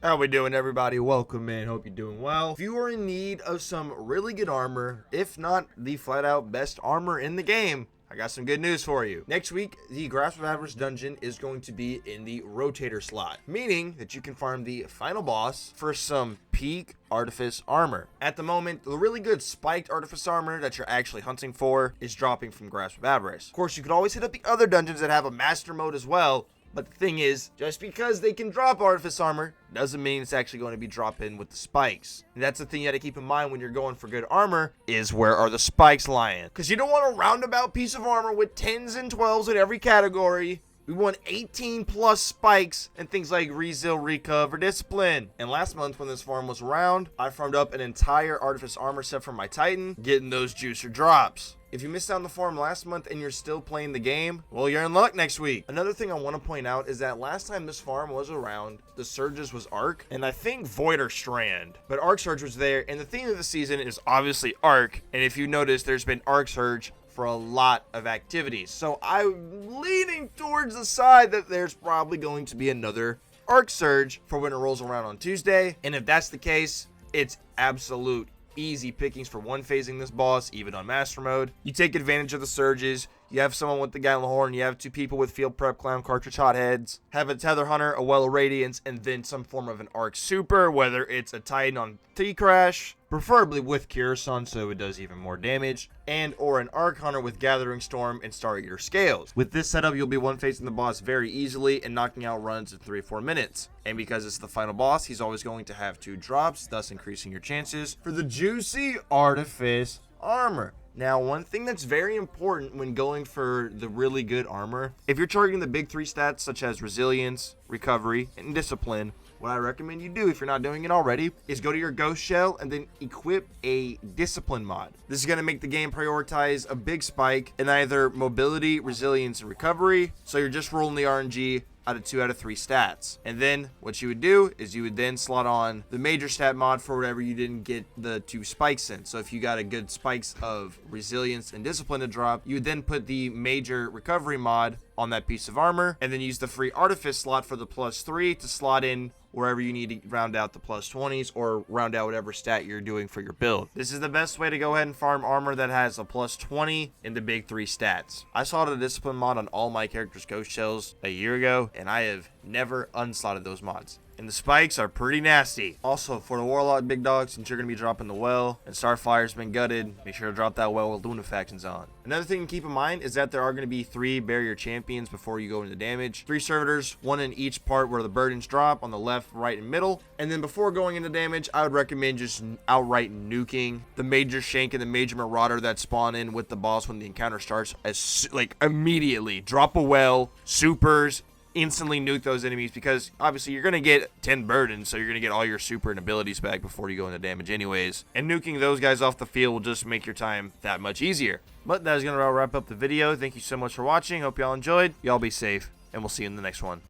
How we doing, everybody? Welcome in. Hope you're doing well. If you are in need of some really good armor, if not the flat out best armor in the game, I got some good news for you. Next week, the Grasp of Avarice dungeon is going to be in the rotator slot, meaning that you can farm the final boss for some peak Artifice armor. At the moment, the really good spiked Artifice armor that you're actually hunting for is dropping from Grasp of Avarice. Of course, you could always hit up the other dungeons that have a master mode as well. But the thing is, just because they can drop Artifice armor doesn't mean it's actually going to be dropping with the spikes. And that's the thing you got to keep in mind when you're going for good armor, is where are the spikes lying? Because you don't want a roundabout piece of armor with 10s and 12s in every category. We want 18 plus spikes and things like Resil, Recover, Discipline. And last month when this farm was around, I farmed up an entire Artifice armor set from my Titan, getting those juicer drops. If you missed out on the farm last month and you're still playing the game, well, you're in luck next week. Another thing I want to point out is that last time this farm was around, the Surges was Arc, and I think Void or Strand. But Arc Surge was there, and the theme of the season is obviously Arc. And if you notice, there's been Arc Surge for a lot of activities. So I'm leaning towards the side that there's probably going to be another Arc Surge for when it rolls around on Tuesday. And if that's the case, it's absolute easy pickings for one phasing this boss, even on master mode. You take advantage of the surges. You have someone with the Gallon Horn. You have two people with Field Prep Clown Cartridge Hotheads. Have a Tether Hunter, a Well of Radiance, and then some form of an Arc Super, whether it's a Titan on T-Crash, preferably with Curison so it does even more damage, and or an Arc Hunter with Gathering Storm and Star Eater Scales. With this setup, you'll be one-facing the boss very easily and knocking out runs in 3 or 4 minutes. And because it's the final boss, he's always going to have 2 drops, thus increasing your chances for the juicy Artifice armor. Now, one thing that's very important when going for the really good armor, if you're targeting the big 3 stats such as Resilience, Recovery, and Discipline, what I recommend you do, if you're not doing it already, is go to your Ghost Shell and then equip a Discipline mod. This is going to make the game prioritize a big spike in either Mobility, Resilience, and Recovery, so you're just rolling the RNG out of 2 out of 3 stats. And then what you would do is you would then slot on the major stat mod for whatever you didn't get the 2 spikes in. So if you got a good spikes of Resilience and Discipline to drop, you would then put the major recovery mod on that piece of armor and then use the free Artifice slot for the +3 to slot in wherever you need to round out the +20s or round out whatever stat you're doing for your build. This is the best way to go ahead and farm armor that has a +20 in the big 3 stats. I slotted a Discipline mod on all my characters' Ghost Shells a year ago, and I have never unslotted those mods. And the spikes are pretty nasty. Also, for the Warlock big dog, since you're going to be dropping the Well, and Starfire's been gutted, make sure to drop that Well with Lunafactions on. Another thing to keep in mind is that there are going to be 3 barrier champions before you go into damage. 3 servitors, 1 in each part where the burdens drop, on the left, right, and middle. And then before going into damage, I would recommend just outright nuking the Major Shank and the Major Marauder that spawn in with the boss when the encounter starts, immediately. Drop a Well, supers, instantly nuke those enemies, because obviously you're going to get 10 burdens, so you're going to get all your super and abilities back before you go into damage anyways. And nuking those guys off the field will just make your time that much easier. But that is going to wrap up the video. Thank you so much for watching. Hope y'all enjoyed. Y'all be safe, and we'll see you in the next one.